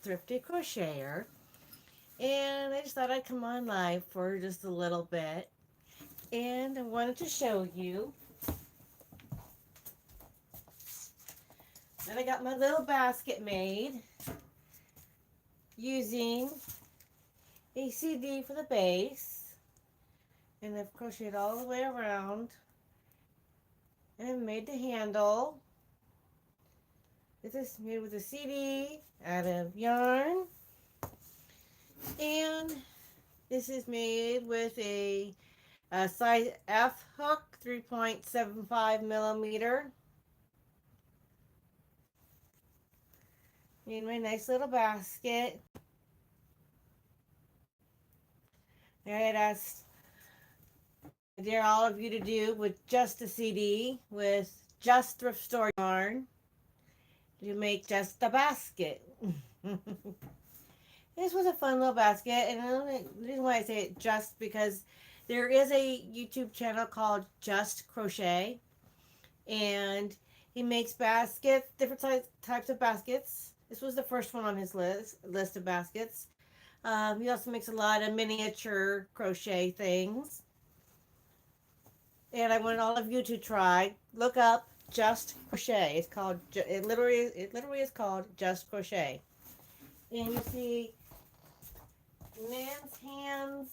Thrifty Crocheter, and I just thought I'd come on live for just a little bit. And I wanted to show you that I got my little basket made using a CD for the base, and I've crocheted all the way around, and I've made the handle. This is made with a CD out of yarn, and this is made with a size F hook, 3.75 millimeter. Made my nice little basket. I had asked, I dare all of you to do with just a CD, with just thrift store yarn, to make just a basket. This was a fun little basket, and the reason why I say it just because there is a YouTube channel called Just Crochet, and he makes baskets, different types of baskets. This was the first one on his list of baskets. He also makes a lot of miniature crochet things, and I want all of you to try. Look up Just Crochet. It's called it literally is called Just Crochet, and you see man's hands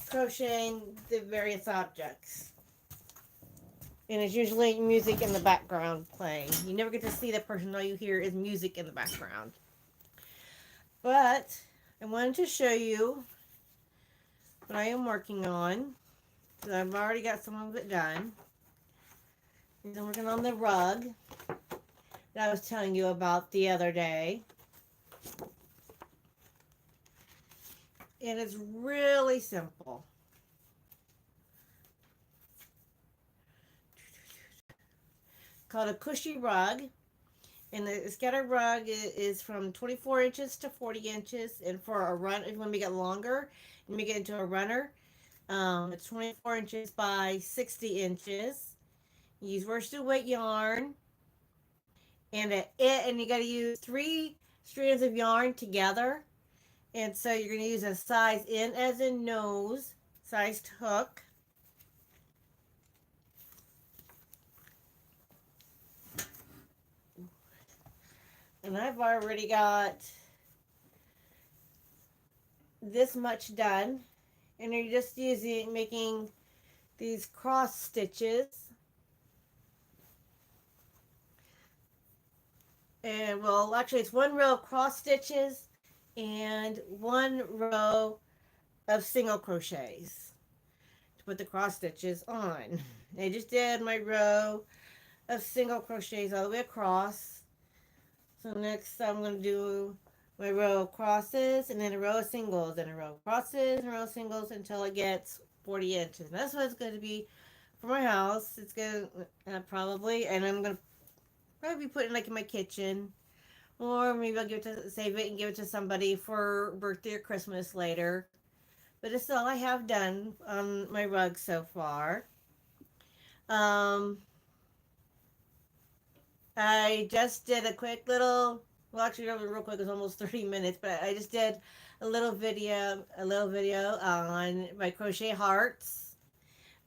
crocheting the various objects. And it's usually music in the background playing. You never get to see the person, all you hear is music in the background. But I wanted to show you what I am working on. So I've already got some of it done. And I'm working on the rug that I was telling you about the other day. And it's really simple. Called a cushy rug. And the scatter rug is from 24 inches to 40 inches. And for a run, if you want to make it longer, you make it into a runner. It's 24 inches by 60 inches. You use worsted weight yarn. And you got to use 3 strands of yarn together. And so you're going to use a size N as in nose sized hook. And I've already got this much done. And you're just making these cross stitches. And well, actually it's 1 row of cross stitches and 1 row of single crochets to put the cross stitches on. I just did my row of single crochets all the way across. So next I'm going to do my row of crosses and then a row of singles and a row of crosses and a row of singles until it gets 40 inches. And that's what it's going to be for my house. It's going to probably, and I'm going to probably be putting like in my kitchen, or maybe I'll save it and give it to somebody for birthday or Christmas later. But this is all I have done on my rug so far. I just did a quick little, well actually real quick, it was almost 30 minutes, but I just did a little video on my crochet hearts,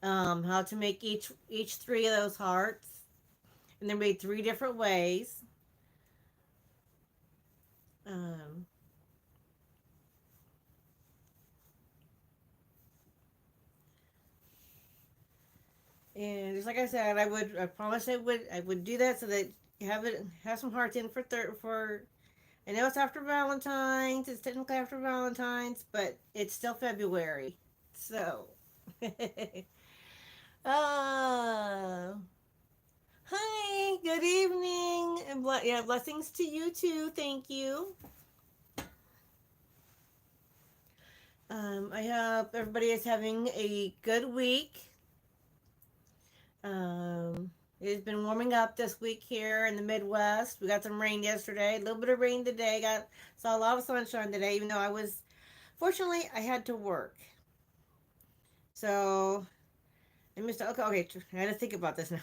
how to make each 3 of those hearts, and they're made 3 different ways. And just like I said, I promised I would do that so that you have some hearts in for. I know it's after Valentine's. It's technically after Valentine's, but it's still February. So, oh, hi, good evening, and blessings to you too. Thank you. I hope everybody is having a good week. It's been warming up this week here in the Midwest. We got some rain yesterday, a little bit of rain today. Saw a lot of sunshine today, even though fortunately, I had to work. So, I missed, okay, I had to think about this now.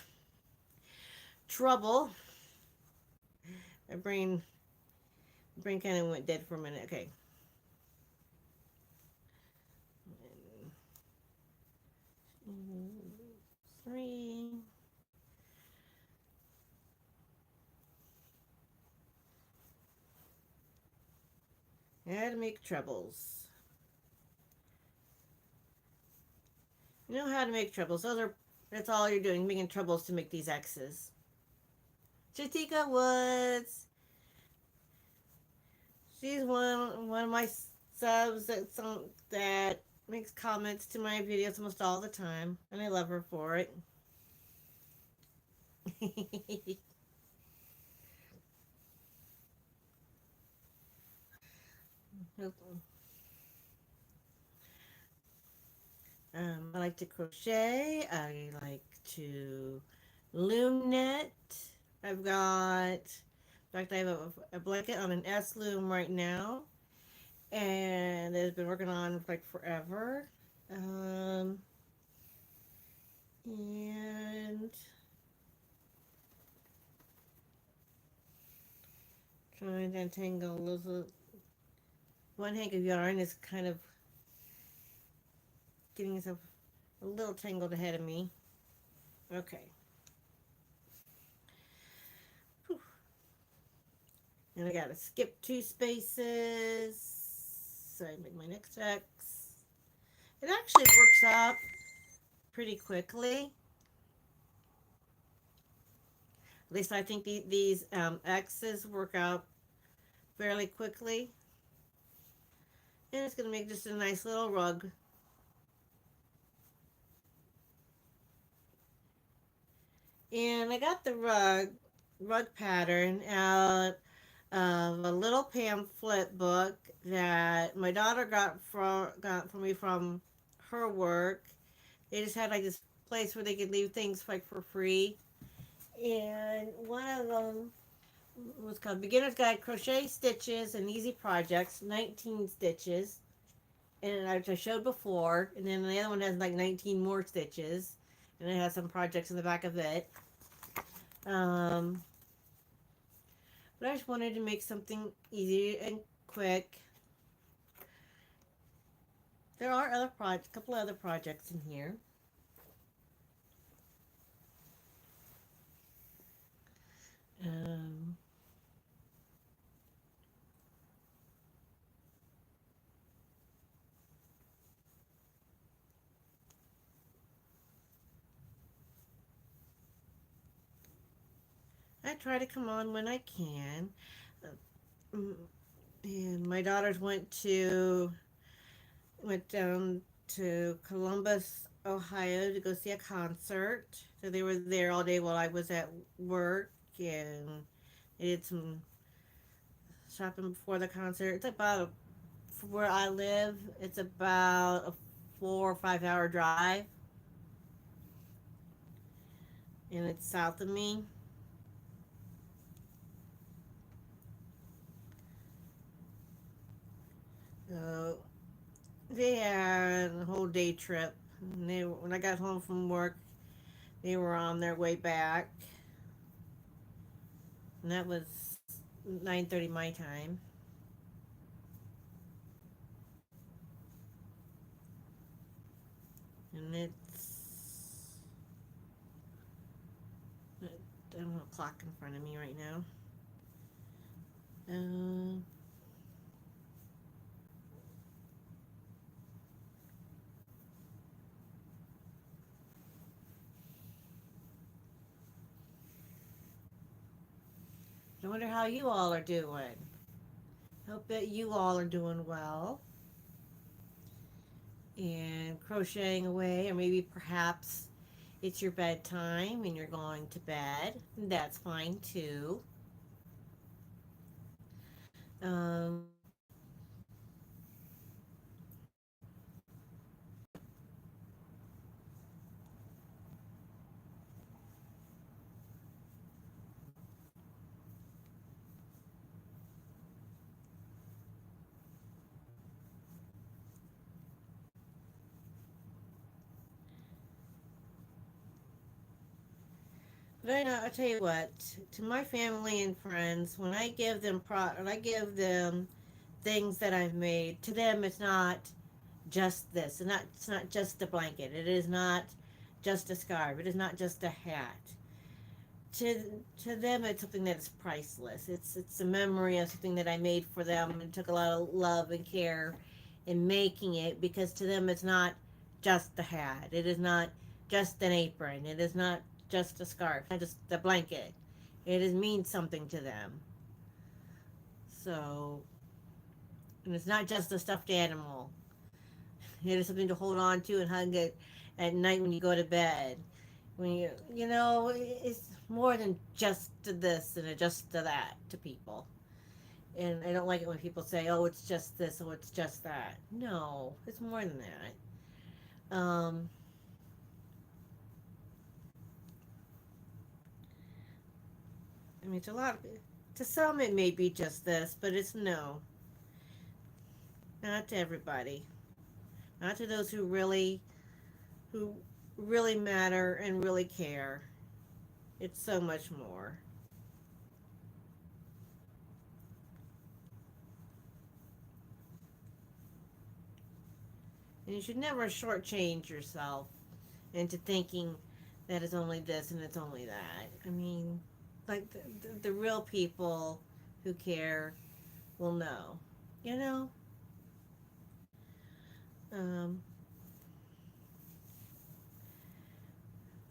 Trouble. My brain Brain kind of went dead for a minute. Okay. 3. How to make trebles. You know how to make trebles. That's all you're doing, making trebles to make these X's. Jatika Woods. She's one of my subs that makes comments to my videos almost all the time, and I love her for it. I like to crochet. I like to loom knit. I've got, in fact, I have a blanket on an S loom right now, and it's been working on like forever. Um, and trying to untangle one hank of yarn is kind of getting itself a little tangled ahead of me. Okay. Whew. And I gotta skip 2 spaces. So I make my next X. It actually works out pretty quickly. At least I think these X's work out fairly quickly. And it's gonna make just a nice little rug. And I got the rug pattern out of a little pamphlet book that my daughter got for me from her work. They just had like this place where they could leave things like for free, and one of them was called Beginner's Guide Crochet Stitches and Easy Projects, 19 stitches, and I showed before, and then the other one has like 19 more stitches, and it has some projects in the back of it. But I just wanted to make something easy and quick. There are a couple other projects in here. Um, I try to come on when I can. Uh, and my daughters went down to Columbus, Ohio to go see a concert. So they were there all day while I was at work, and they did some shopping before the concert. It's about from where I live. It's about a 4 or 5 hour drive, and it's south of me. So they had a whole day trip. And when I got home from work, they were on their way back, and that was 9:30 my time. And I don't have a clock in front of me right now. Uh, I wonder how you all are doing. Hope that you all are doing well and crocheting away, or maybe perhaps it's your bedtime and you're going to bed. That's fine too. Um, But I know, I tell you what, to my family and friends, when I give them when I give them things that I've made, to them it's not just this. It's not just a blanket. It is not just a scarf. It is not just a hat. To them it's something that is priceless. It's a memory of something that I made for them and took a lot of love and care in making it, because to them it's not just the hat. It is not just an apron. It is not just a scarf. Not just the blanket. It is means something to them. So, and it's not just a stuffed animal. It is something to hold on to and hug it at night when you go to bed. When you know, it's more than just to this and just to that to people. And I don't like it when people say, "Oh, it's just this," or "It's just that." No, it's more than that. I mean, to some it may be just this, but it's no, not to everybody. Not to those who really matter and really care. It's so much more. And you should never shortchange yourself into thinking that it's only this and it's only that. I mean, like the real people who care will know. You know? Um,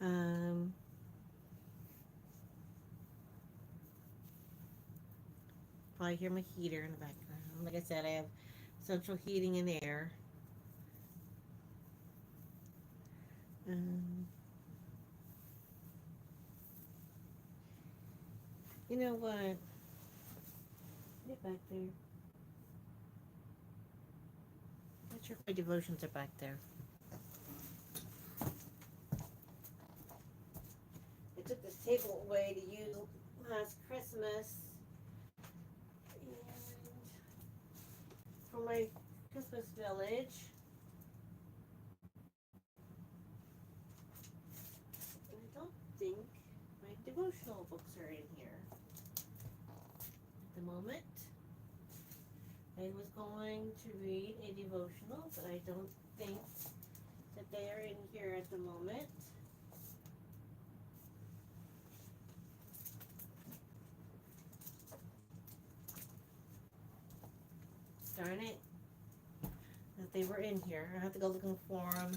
um, Probably hear my heater in the background. Like I said, I have central heating and air. Um, you know what? Get back there. Not sure if my devotions are back there. I took this table away to use last Christmas, and for my Christmas village. And I don't think my devotional books are in here at the moment. I was going to read a devotional, but I don't think that they are in here at the moment. Darn it, that they were in here. I have to go looking for them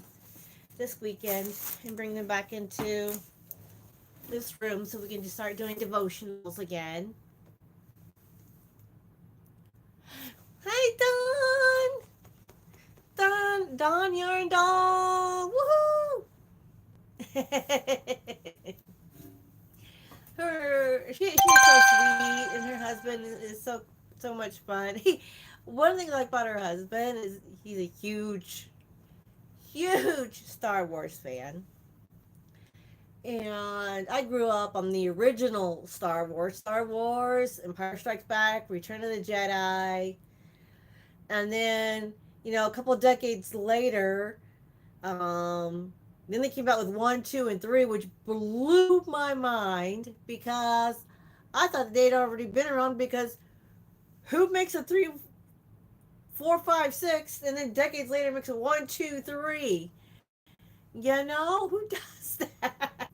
this weekend and bring them back into this room so we can just start doing devotionals again. Hi, Dawn! Dawn Yarn Doll! Woohoo! She's so sweet, and her husband is so much fun. One thing I like about her husband is he's a huge Star Wars fan. And I grew up on the original Star Wars, Empire Strikes Back, Return of the Jedi, and then a couple of decades later, um, then they came out with 1, 2, and 3, which blew my mind because I thought they'd already been around. Because who makes a 3, 4, 5, 6, and then decades later makes a 1, 2, 3? Who does that?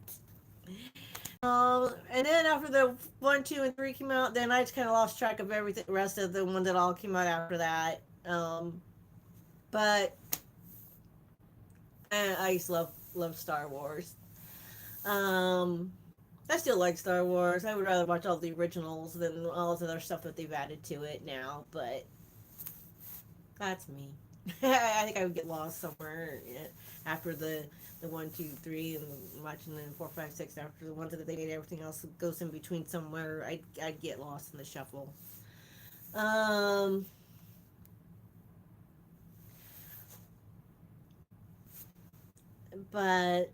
And then after the 1, 2, and 3 came out, then I just kind of lost track of everything. The rest of the ones that all came out after that. But I used to love Star Wars. Um, I still like Star Wars. I would rather watch all the originals than all this other stuff that they've added to it now. But that's me. I think I would get lost somewhere after the 1, 2, 3, and watching the 4, 5, 6 after the ones that they made. Everything else goes in between somewhere. I'd get lost in the shuffle. Um, but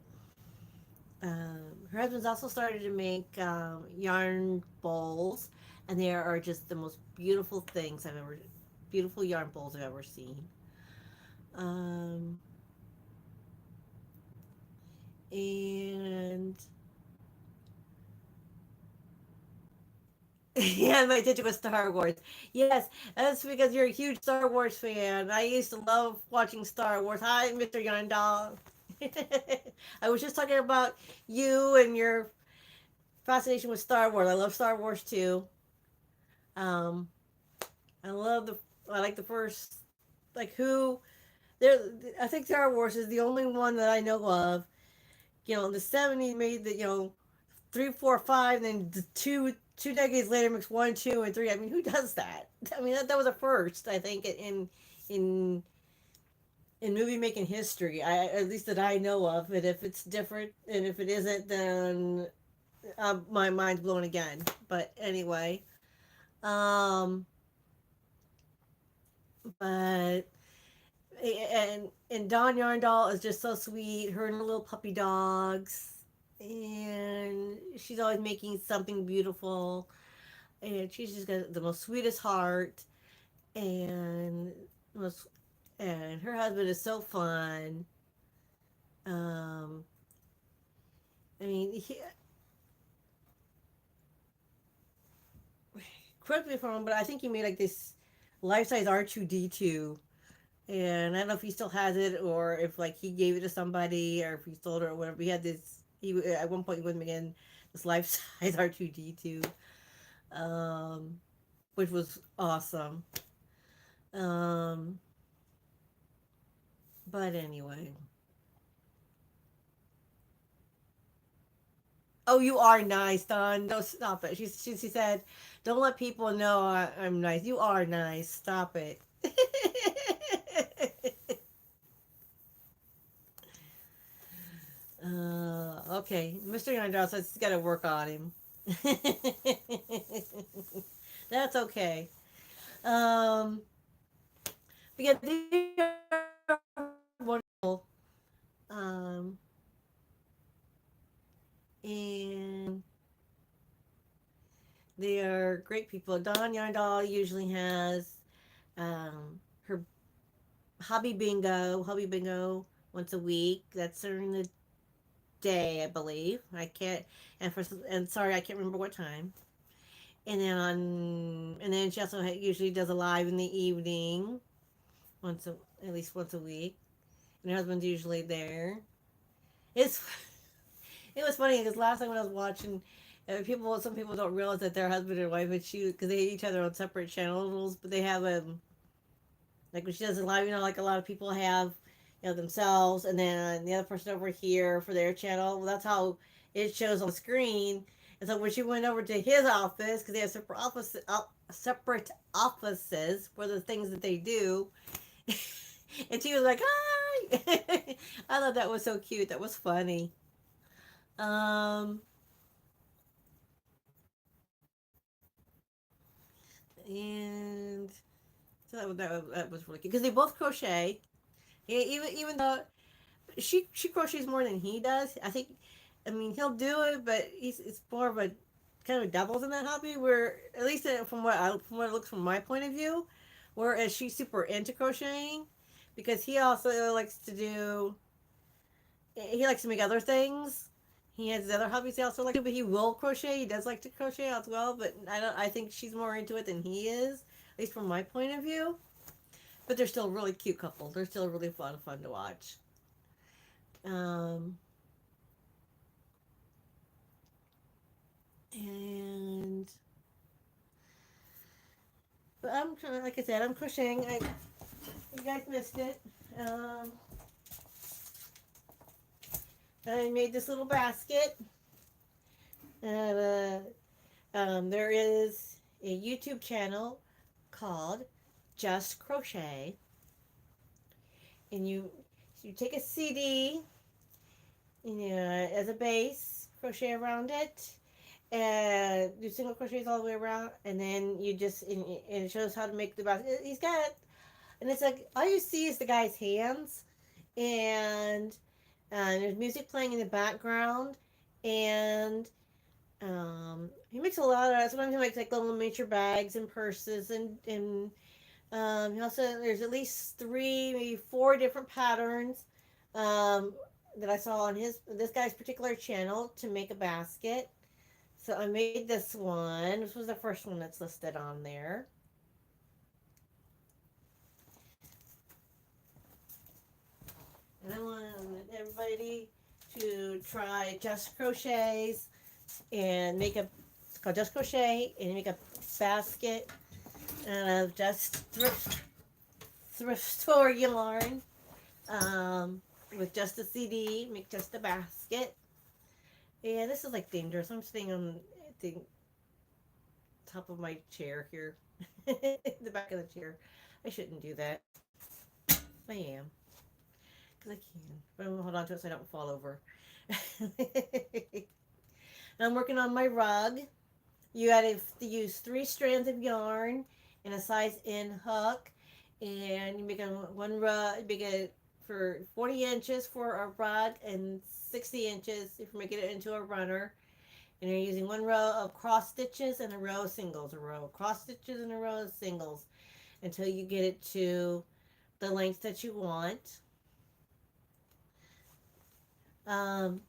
her husband's also started to make yarn bowls, and they are just the most beautiful yarn bowls I've ever seen. Um, and Yeah, my attention was Star Wars. Yes, that's because you're a huge Star Wars fan. I used to love watching Star Wars. Hi, Mr. Yondal. I was just talking about you and your fascination with Star Wars. I love Star Wars too. Um, I love the. I like the first. Like who? There. I think Star Wars is the only one that I know of. In the '70s made the three, four, five, then the two decades later makes one, two, and three. I mean, who does that? I mean, that was a first, I think, in in movie making history. At least that I know of. And if it's different, and if it isn't, then my mind's blown again. But anyway, um, but and Dawn Yarndall is just so sweet. Her and her little puppy dogs, and she's always making something beautiful, and she's just got the most sweetest heart, and most, and her husband is so fun. Um, I mean, correct me if I'm wrong, but I think he made like this life size R2D2, and I don't know if he still has it or if like he gave it to somebody or if he sold it or whatever. He had this. He at one point he was making this life size R2D2, um, which was awesome. Um, but anyway. Oh, you are nice, Don. Don't stop it. She said, "Don't let people know I'm nice. You are nice. Stop it." Okay, Mr. Yandel says he's got to work on him. That's okay. Um, because they are wonderful. Um, and they are great people. Dawn Yarndall usually has her hobby bingo once a week. That's during the day, I believe. I can't, and sorry, I can't remember what time. And then she also usually does a live in the evening, once a, at least once a week. And her husband's usually there. It's it was funny because last time when I was watching, some people don't realize that they're husband and wife, and she because they hate each other on separate channels, but they have like when she does it live, like a lot of people have, themselves, and then the other person over here for their channel. Well, that's how it shows on the screen. And so when she went over to his office, because they have separate offices for the things that they do, and she was like, "Hi!" I thought that was so cute. That was funny. Um, and so that was really cute because they both crochet. Yeah, even though she crochets more than he does. I think. I mean, he'll do it, but it's more of a kind of doubles in that hobby. Where at least from what it looks from my point of view, whereas she's super into crocheting, because he also likes to do. He likes to make other things. He has other hobbies he also likes to, but he will crochet. He does like to crochet as well, but I don't. I think she's more into it than he is, at least from my point of view. But they're still a really cute couple. They're still really fun to watch. Um, and but I'm trying, like I said, I'm crocheting. You guys missed it. Um, I made this little basket. And there is a YouTube channel called Just Crochet, and you take a CD, as a base, crochet around it, and do single crochets all the way around, and then and it shows how to make the basket. He's got, and it's like all you see is the guy's hands, and there's music playing in the background, and he makes a lot of. Sometimes he makes like little miniature bags and purses, and he also, there's at least three, maybe four different patterns um, that I saw on this guy's particular channel to make a basket. So I made this one. This was the first one that's listed on there. And I want everybody to try Just Crochets and make a, it's called Just Crochet, and make a basket out of just thrift store yarn, with just a CD, make just a basket. And this is like dangerous. I'm sitting on the top of my chair here, the back of the chair. I shouldn't do that. I am, because I can. But I'm gonna hold on to it so I don't fall over. I'm working on my rug. You gotta use 3 strands of yarn and a size N hook, and you make a one rug. You make it for 40 inches for a rug and 60 inches if you're making it into a runner. And you're using one row of cross stitches and a row of singles, a row of cross stitches and a row of singles, until you get it to the length that you want. Um,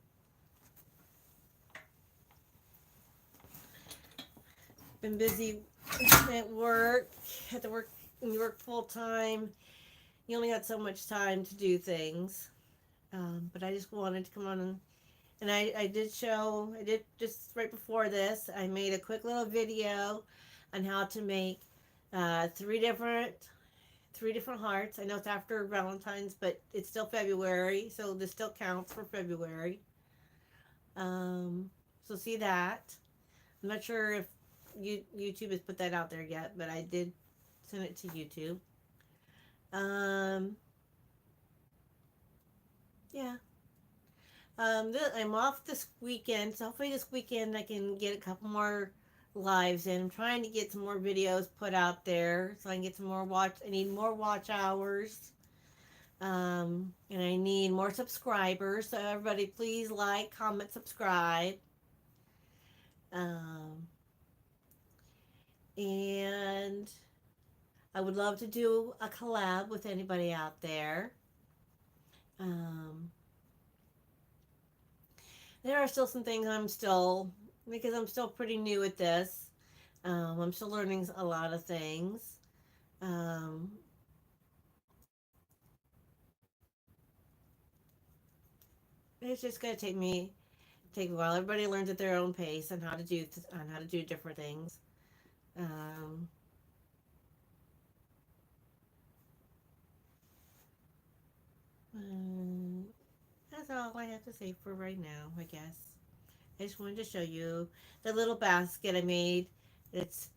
been busy at work. Had to work. When you work full time, you only got so much time to do things. But I just wanted to come on and I did show. I did just right before this. I made a quick little video on how to make three different hearts. I know it's after Valentine's, but it's still February, so this still counts for February. So see that. I'm not sure if YouTube has put that out there yet, but I did send it to YouTube. Yeah. I'm off this weekend, so hopefully this weekend I can get a couple more lives in. I'm trying to get some more videos put out there so I can get some more watch. I need more watch hours. And I need more subscribers. So everybody, please like, comment, subscribe. Um, and I would love to do a collab with anybody out there. Um, there are still some things because I'm still pretty new at this. I'm still learning a lot of things. Um, it's just gonna take a while. Everybody learns at their own pace on how to do different things. Um, um, that's all I have to say for right now, I guess. I just wanted to show you the little basket I made. It's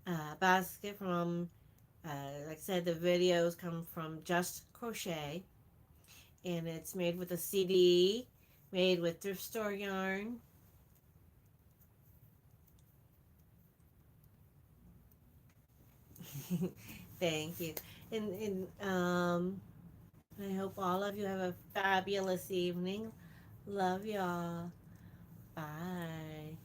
a basket from, like I said, the videos come from Just Crochet, and it's made with a CD, made with thrift store yarn. Thank you. And I hope all of you have a fabulous evening. Love y'all. Bye.